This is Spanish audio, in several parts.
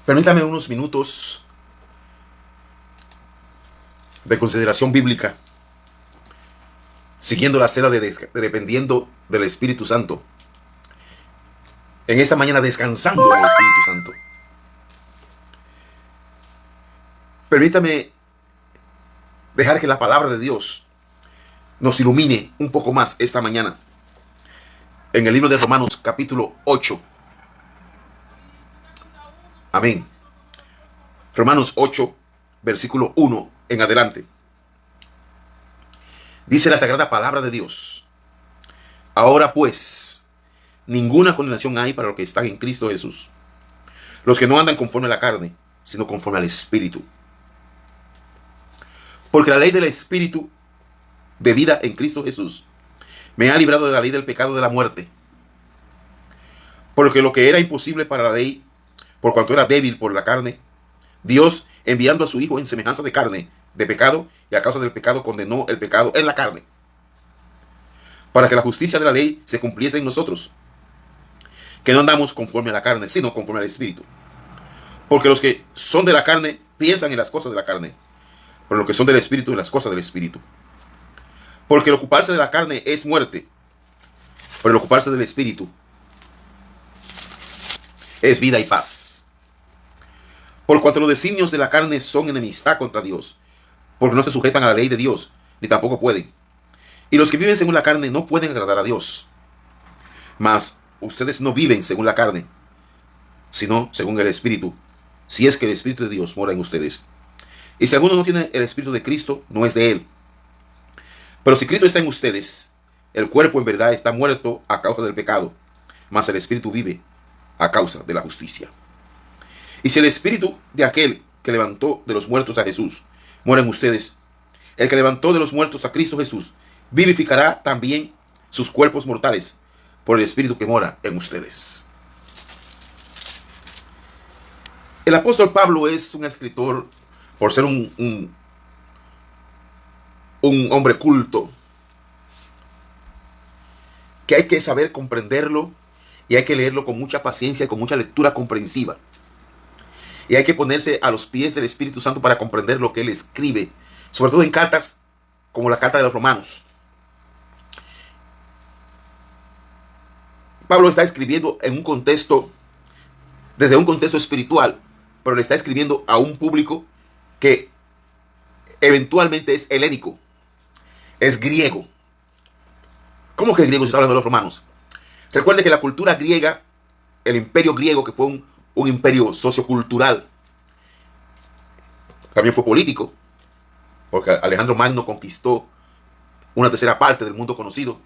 Permítame unos minutos de consideración bíblica, siguiendo la senda dependiendo del Espíritu Santo. En esta mañana descansando en el Espíritu Santo. Permítame dejar que la palabra de Dios nos ilumine un poco más esta mañana. En el libro de Romanos capítulo 8. Amén. Romanos 8, versículo 1 en adelante. Dice la sagrada palabra de Dios: ahora pues, ninguna condenación hay para los que están en Cristo Jesús, los que no andan conforme a la carne, sino conforme al Espíritu. Porque la ley del Espíritu de vida en Cristo Jesús me ha librado de la ley del pecado de la muerte. Porque lo que era imposible para la ley, por cuanto era débil por la carne, Dios, enviando a su Hijo en semejanza de carne, de pecado, y a causa del pecado condenó el pecado en la carne, para que la justicia de la ley se cumpliese en nosotros, que no andamos conforme a la carne, sino conforme al Espíritu. Porque los que son de la carne piensan en las cosas de la carne, pero los que son del Espíritu en las cosas del Espíritu. Porque el ocuparse de la carne es muerte, pero el ocuparse del Espíritu es vida y paz. Por cuanto los designios de la carne son enemistad contra Dios, porque no se sujetan a la ley de Dios, ni tampoco pueden. Y los que viven según la carne no pueden agradar a Dios. Mas ustedes no viven según la carne, sino según el Espíritu, si es que el Espíritu de Dios mora en ustedes. Y si alguno no tiene el Espíritu de Cristo, no es de él. Pero si Cristo está en ustedes, el cuerpo en verdad está muerto a causa del pecado, mas el Espíritu vive a causa de la justicia. Y si el Espíritu de aquel que levantó de los muertos a Jesús mora en ustedes, el que levantó de los muertos a Cristo Jesús vivificará también sus cuerpos mortales por el Espíritu que mora en ustedes. El apóstol Pablo es un escritor, por ser un hombre culto, que hay que saber comprenderlo y hay que leerlo con mucha paciencia y con mucha lectura comprensiva. Y hay que ponerse a los pies del Espíritu Santo para comprender lo que él escribe, sobre todo en cartas como la carta de los Romanos. Pablo está escribiendo en un contexto, desde un contexto espiritual, pero le está escribiendo a un público que eventualmente es helénico, es griego. ¿Cómo que griego se está hablando de los romanos? Recuerde que la cultura griega, el imperio griego, que fue un imperio sociocultural, también fue político, porque Alejandro Magno conquistó una tercera parte del mundo conocido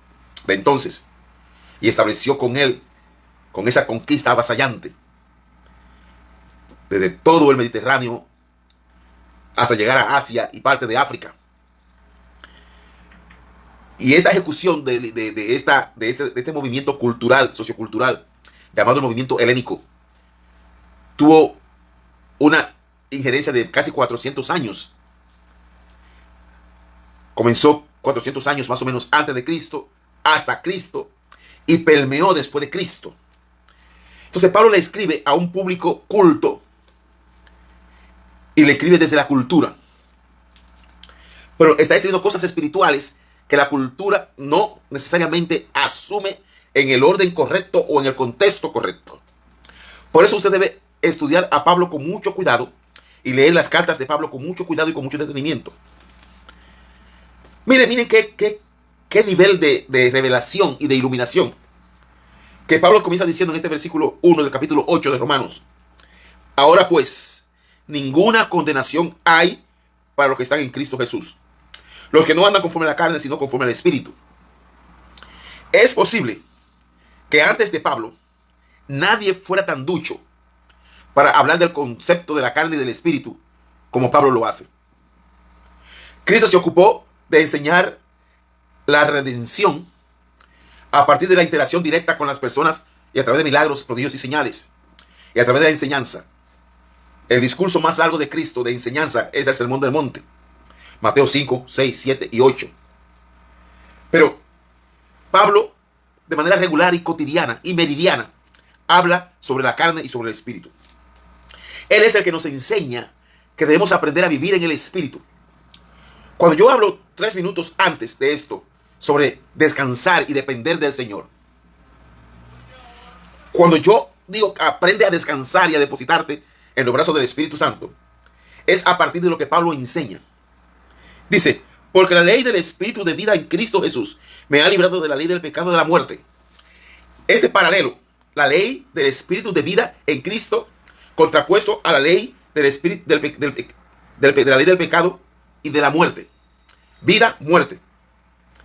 de entonces y estableció con él, con esa conquista avasallante, desde todo el Mediterráneo hasta llegar a Asia y parte de África. Y esta ejecución de este movimiento cultural, sociocultural, llamado el movimiento helénico, tuvo una injerencia de casi 400 años. Comenzó 400 años más o menos antes de Cristo, hasta Cristo, y permeó después de Cristo. Entonces Pablo le escribe a un público culto, y le escribe desde la cultura. Pero está escribiendo cosas espirituales que la cultura no necesariamente asume en el orden correcto o en el contexto correcto. Por eso usted debe estudiar a Pablo con mucho cuidado y leer las cartas de Pablo con mucho cuidado y con mucho detenimiento. Miren qué nivel de revelación y de iluminación que Pablo comienza diciendo en este versículo 1 del capítulo 8 de Romanos. Ahora pues, ninguna condenación hay para los que están en Cristo Jesús, los que no andan conforme a la carne, sino conforme al Espíritu. Es posible que antes de Pablo nadie fuera tan ducho para hablar del concepto de la carne y del Espíritu como Pablo lo hace. Cristo se ocupó de enseñar la redención a partir de la interacción directa con las personas y a través de milagros, prodigios y señales, y a través de la enseñanza. El discurso más largo de Cristo de enseñanza es el Sermón del Monte. Mateo 5, 6, 7 y 8. Pero Pablo, de manera regular y cotidiana y meridiana, habla sobre la carne y sobre el Espíritu. Él es el que nos enseña que debemos aprender a vivir en el Espíritu. Cuando yo hablo 3 minutos antes de esto sobre descansar y depender del Señor, cuando yo digo aprende a descansar y a depositarte en los brazos del Espíritu Santo, es a partir de lo que Pablo enseña. Dice, porque la ley del Espíritu de vida en Cristo Jesús me ha librado de la ley del pecado y de la muerte. Este paralelo, la ley del Espíritu de vida en Cristo, contrapuesto a la ley del Espíritu, de la ley del pecado y de la muerte. Vida, muerte.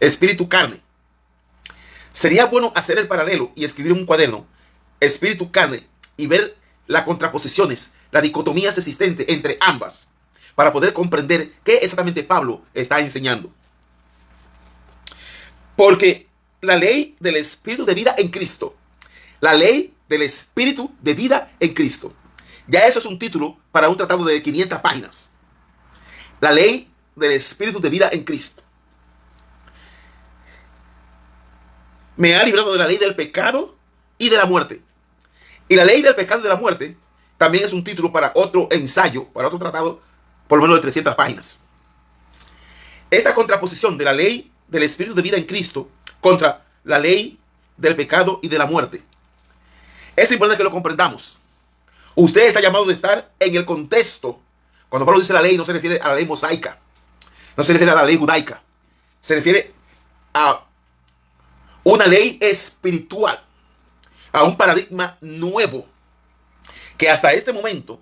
Espíritu, carne. Sería bueno hacer el paralelo y escribir en un cuaderno espíritu, carne, y ver las contraposiciones, las dicotomías existentes entre ambas, para poder comprender qué exactamente Pablo está enseñando. Porque la ley del Espíritu de vida en Cristo, la ley del Espíritu de vida en Cristo, ya eso es un título para un tratado de 500 páginas. La ley del Espíritu de vida en Cristo me ha librado de la ley del pecado y de la muerte. Y la ley del pecado y de la muerte también es un título para otro ensayo, para otro tratado, por lo menos de 300 páginas. Esta contraposición de la ley del Espíritu de vida en Cristo contra la ley del pecado y de la muerte, es importante que lo comprendamos. Usted está llamado de estar en el contexto. Cuando Pablo dice la ley, no se refiere a la ley mosaica, no se refiere a la ley judaica, se refiere a una ley espiritual, a un paradigma nuevo, que hasta este momento,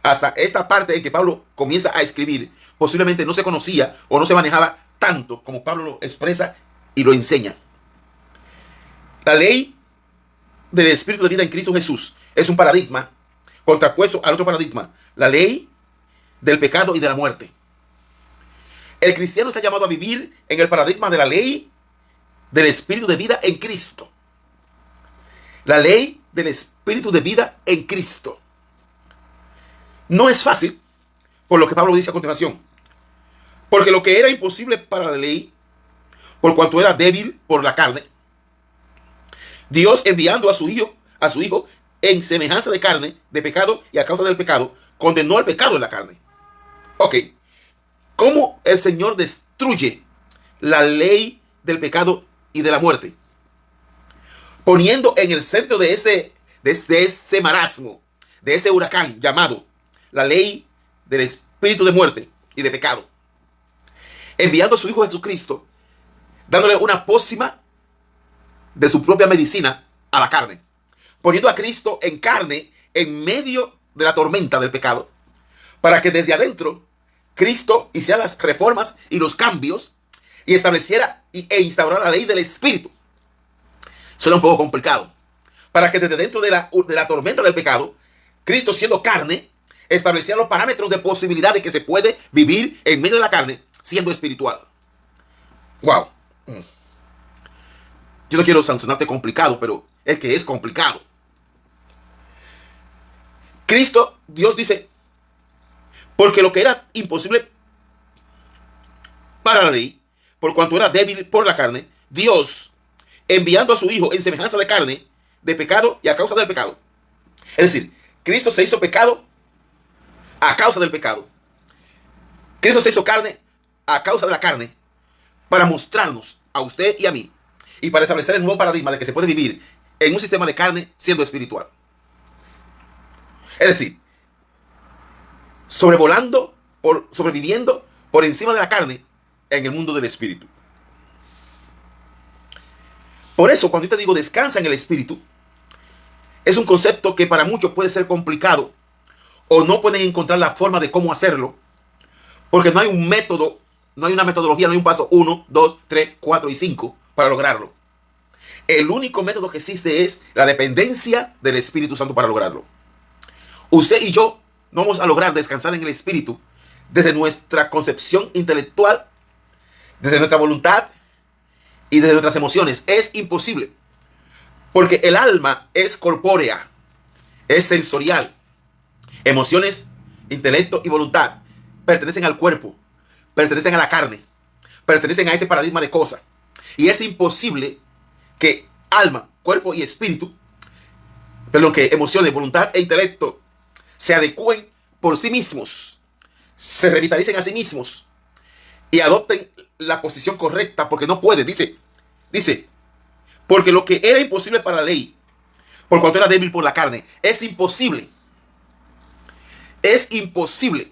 hasta esta parte en que Pablo comienza a escribir, posiblemente no se conocía o no se manejaba tanto como Pablo lo expresa y lo enseña. La ley del Espíritu de vida en Cristo Jesús es un paradigma contrapuesto al otro paradigma, la ley del pecado y de la muerte. El cristiano está llamado a vivir en el paradigma de la ley del Espíritu de vida en Cristo. La ley del Espíritu de vida en Cristo. No es fácil, por lo que Pablo dice a continuación. Porque lo que era imposible para la ley, por cuanto era débil por la carne, Dios enviando a su hijo en semejanza de carne, de pecado, y a causa del pecado, condenó al pecado en la carne. Ok, ¿cómo el Señor destruye la ley del pecado y de la muerte? Poniendo en el centro de ese marasmo, de ese huracán llamado la ley del espíritu de muerte y de pecado, enviando a su Hijo Jesucristo, dándole una pócima de su propia medicina a la carne, poniendo a Cristo en carne en medio de la tormenta del pecado, para que desde adentro Cristo hiciera las reformas y los cambios y estableciera e instaurara la ley del espíritu. Suena un poco complicado. Para que desde dentro de la tormenta del pecado, Cristo siendo carne, establecía los parámetros de posibilidad de que se puede vivir en medio de la carne siendo espiritual. Wow. Yo no quiero sancionarte complicado, pero es que es complicado. Cristo, Dios dice, porque lo que era imposible para la ley, por cuanto era débil por la carne, Dios, enviando a su Hijo en semejanza de carne, de pecado y a causa del pecado. Es decir, Cristo se hizo pecado a causa del pecado. Cristo se hizo carne a causa de la carne, para mostrarnos a usted y a mí, y para establecer el nuevo paradigma de que se puede vivir en un sistema de carne siendo espiritual. Es decir, sobreviviendo por encima de la carne en el mundo del espíritu. Por eso, cuando yo te digo descansa en el espíritu, es un concepto que para muchos puede ser complicado o no pueden encontrar la forma de cómo hacerlo, porque no hay un método, no hay una metodología, no hay un paso 1, 2, 3, 4 y 5 para lograrlo. El único método que existe es la dependencia del Espíritu Santo para lograrlo. Usted y yo no vamos a lograr descansar en el espíritu desde nuestra concepción intelectual, desde nuestra voluntad y desde nuestras emociones. Es imposible, porque el alma es corpórea, es sensorial. Emociones, intelecto y voluntad pertenecen al cuerpo, pertenecen a la carne, pertenecen a este paradigma de cosas. Y es imposible que alma, cuerpo y espíritu, que emociones, voluntad e intelecto se adecúen por sí mismos, se revitalicen a sí mismos y adopten la posición correcta, porque no pueden. Dice, porque lo que era imposible para la ley, por cuanto era débil por la carne, es imposible. Es imposible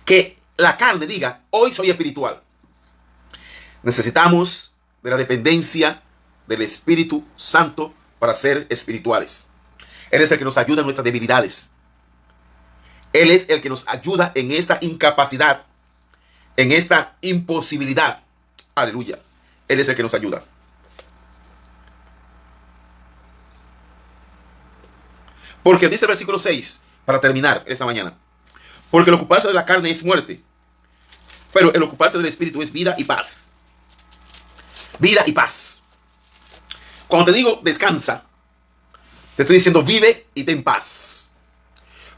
que la carne diga, hoy soy espiritual. Necesitamos de la dependencia del Espíritu Santo para ser espirituales. Él es el que nos ayuda en nuestras debilidades. Él es el que nos ayuda en esta incapacidad, en esta imposibilidad. Aleluya. Él es el que nos ayuda. Porque dice el versículo 6, para terminar esta mañana. Porque el ocuparse de la carne es muerte, pero el ocuparse del Espíritu es vida y paz. Vida y paz. Cuando te digo descansa, te estoy diciendo vive y ten paz.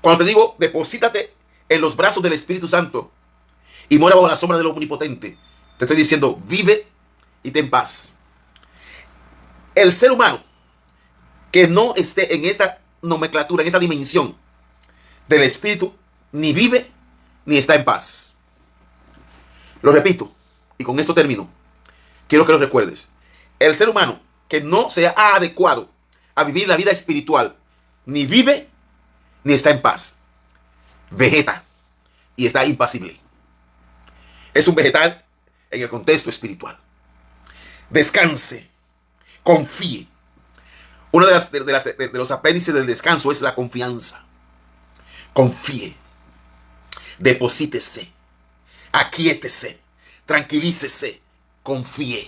Cuando te digo deposítate en los brazos del Espíritu Santo y mora bajo la sombra del Omnipotente, te estoy diciendo vive y ten paz. El ser humano que no esté en esta nomenclatura, en esta dimensión del Espíritu, ni vive ni está en paz. Lo repito, y con esto termino. Quiero que lo recuerdes. El ser humano que no se ha adecuado a vivir la vida espiritual, ni vive ni está en paz. Vegeta y está impasible. Es un vegetal en el contexto espiritual. Descanse, confíe. Uno de los apéndices del descanso es la confianza. Confíe, deposítese, aquíétese, tranquilícese, confíe.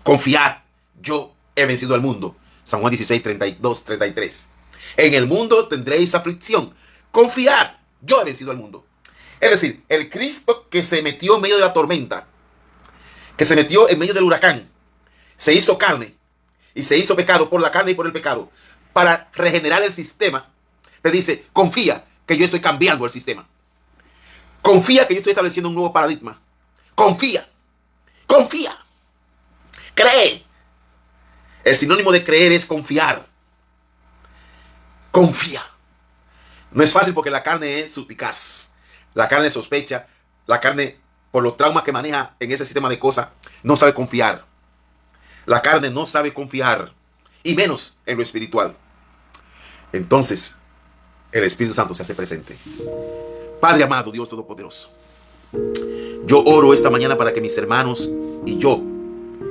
Confiad, yo he vencido al mundo. San Juan 16, 32, 33. En el mundo tendréis aflicción. Confiad, yo he vencido al mundo. Es decir, el Cristo que se metió en medio de la tormenta, que se metió en medio del huracán, se hizo carne y se hizo pecado por la carne y por el pecado, para regenerar el sistema. Te dice, confía que yo estoy cambiando el sistema. Confía que yo estoy estableciendo un nuevo paradigma. Confía. Confía. Cree. El sinónimo de creer es confiar. Confía. No es fácil porque la carne es suspicaz. La carne sospecha. La carne, por los traumas que maneja en ese sistema de cosas, no sabe confiar. La carne no sabe confiar. Y menos en lo espiritual. Entonces, el Espíritu Santo se hace presente. Padre amado, Dios Todopoderoso, yo oro esta mañana para que mis hermanos y yo,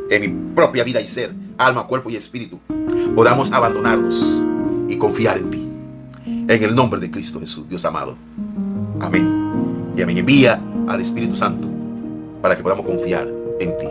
en mi propia vida y ser, alma, cuerpo y espíritu, podamos abandonarnos y confiar en ti. En el nombre de Cristo Jesús, Dios amado. Amén. Y amén. Envía al Espíritu Santo para que podamos confiar en ti.